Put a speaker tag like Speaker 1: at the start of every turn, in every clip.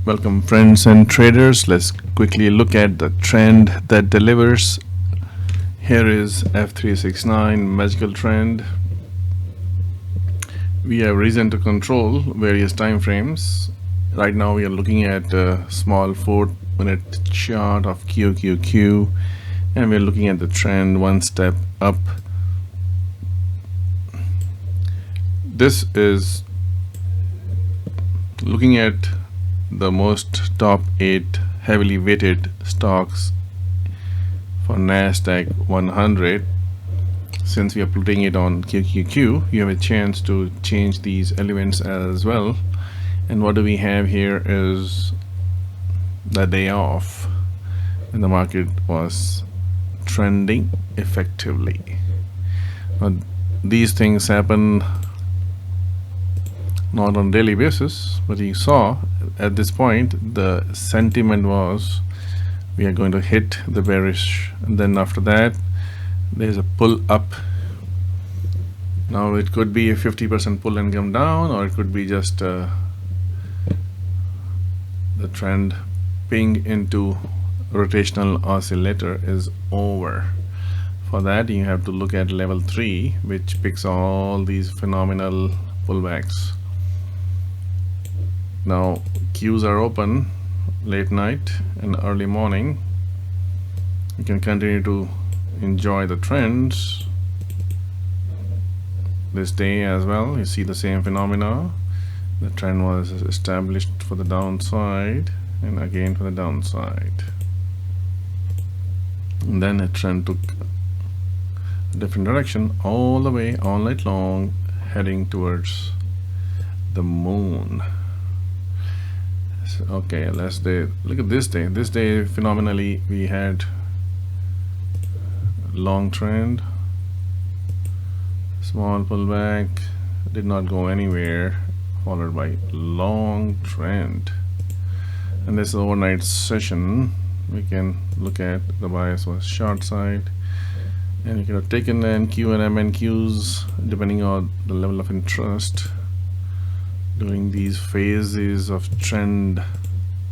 Speaker 1: Welcome friends and traders. Let's quickly look at the trend that delivers. Here is F369 magical trend. We have reason to control various time frames. Right now we are looking at a small 4-minute chart of QQQ, and we're looking at the trend one step up. This is looking at the most top 8 heavily weighted stocks for NASDAQ 100. Since we are putting it on QQQ, you have a chance to change these elements as well. And what do we have here is the day off, and the market was trending effectively. Now, these things happen not on daily basis, but you saw at this point the sentiment was we are going to hit the bearish, and then after that there's a pull up. Now it could be a 50% pull and come down, or it could be just the trend ping into rotational oscillator is over. For that you have to look at level 3, which picks all these phenomenal pullbacks. Now queues are open late night and early morning. You can continue to enjoy the trends this day as well. You see the same phenomena. The trend was established for the downside and again for the downside, and then a trend took a different direction all the way all night long, heading towards the moon. Okay, last day. Look at this day. This day phenomenally we had long trend, small pullback, did not go anywhere, followed by long trend. And this overnight session we can look at the bias was short side, and you can have taken NQ and MNQs depending on the level of interest during these phases of trend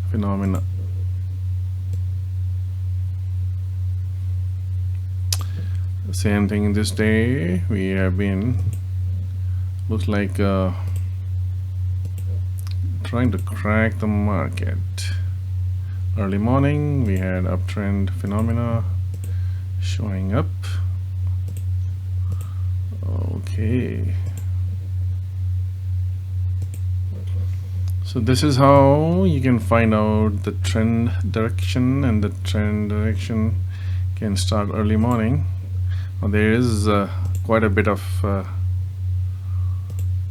Speaker 1: phenomena. The same thing this day. We have been, looks like trying to crack the market. Early morning we had uptrend phenomena showing up. Okay, so this is how you can find out the trend direction, and the trend direction can start early morning. Now, there is quite a bit of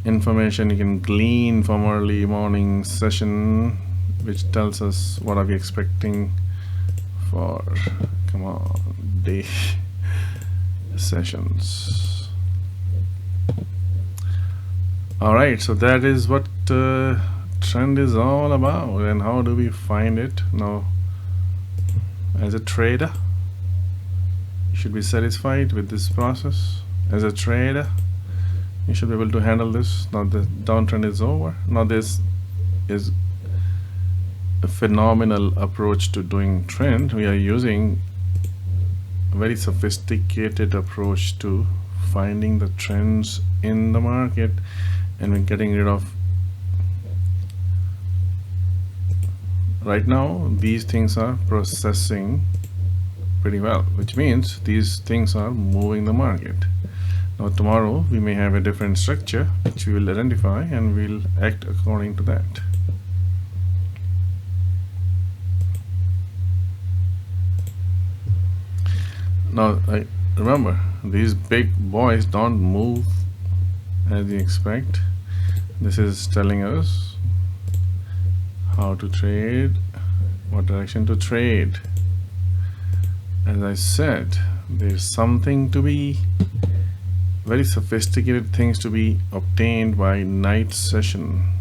Speaker 1: information you can glean from early morning session, which tells us what are we expecting for, come on, day sessions. Alright, so that is what trend is all about, and how do we find it. Now, as a trader, you should be satisfied with this process. As a trader, you should be able to handle this. Now the downtrend is over. Now this is a phenomenal approach to doing trend. We are using a very sophisticated approach to finding the trends in the market, and we're getting rid of, right now these things are processing pretty well, which means these things are moving the market. Now tomorrow we may have a different structure which we will identify, and we'll act according to that. Now remember, these big boys don't move as you expect. This is telling us how to trade, what direction to trade. As I said, there's something to be, very sophisticated things to be obtained by night session,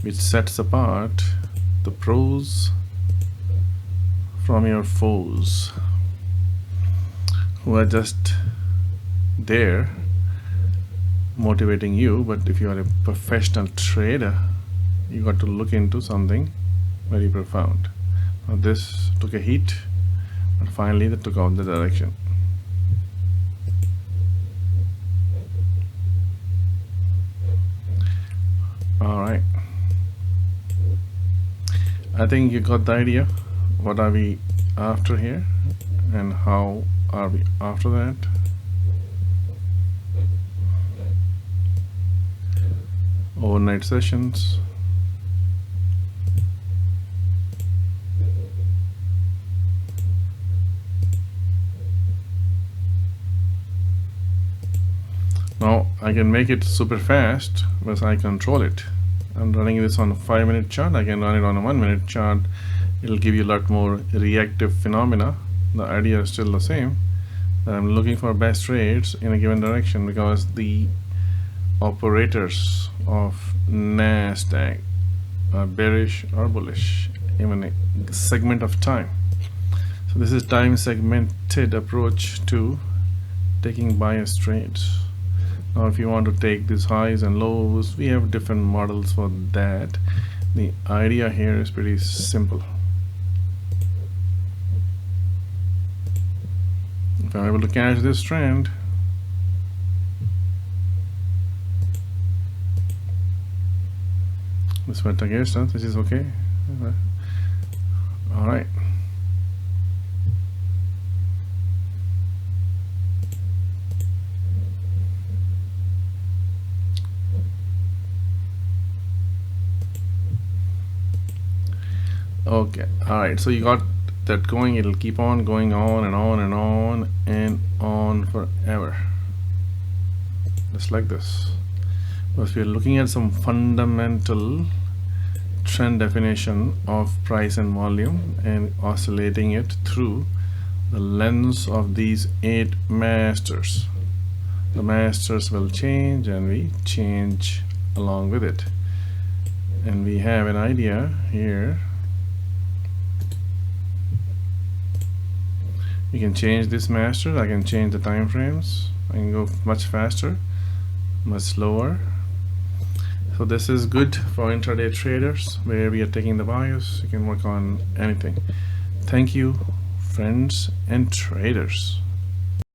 Speaker 1: which sets apart the pros from your foes, who are just there motivating you. But if you are a professional trader, you got to look into something very profound. Now this took a hit, but finally that took out the direction. All right, I think you got the idea. What are we after here, and how are we after that? Overnight sessions. Now I can make it super fast because I control it. I'm running this on a 5-minute chart. I can run it on a 1-minute chart. It'll give you a lot more reactive phenomena. The idea is still the same. I'm looking for best trades in a given direction because the operators of NASDAQ are bearish or bullish in a segment of time. So this is time segmented approach to taking bias trades. Now if you want to take these highs and lows, we have different models for that. The idea here is pretty simple. If I'm able to catch this trend, this went against us, which is okay. All right. Okay, all right, so you got that going. It'll keep on going on and on and on and on forever, just like this. Because we're looking at some fundamental trend definition of price and volume and oscillating it through the lens of these 8 masters. The masters will change and we change along with it, and we have an idea here. You can change this master. I can change the time frames. I can go much faster, much slower. So this is good for intraday traders where we are taking the bias. You can work on anything. Thank you, friends and traders.